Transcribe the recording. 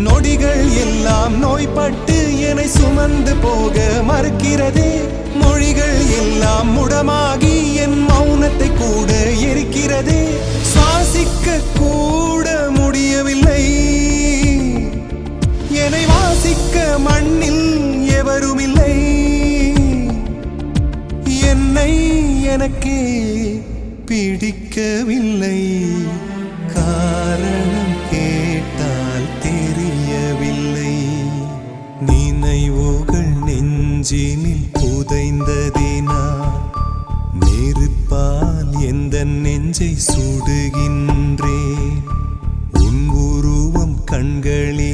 நொடிகள் எல்லாம் நோய்பட்டு என்னை சுமந்து போக மறுக்கிறதே. மொழிகள் எல்லாம் முடமாகி என் மௌனத்தை கூட எரிக்கிறதே. சுவாசிக்க கூட முடியவில்லை, என்னை வாசிக்க மண்ணில் எவருமில்லை. என்னை எனக்கே பிடிக்கவில்லை, காரணம் கேட்டால் தெரியவில்லை. நினைவுகள் நெஞ்சினில் புதைந்ததினா நெருப்பால் எந்த நெஞ்சை சுடுகின்றேன். உன் உருவம் கண்களில்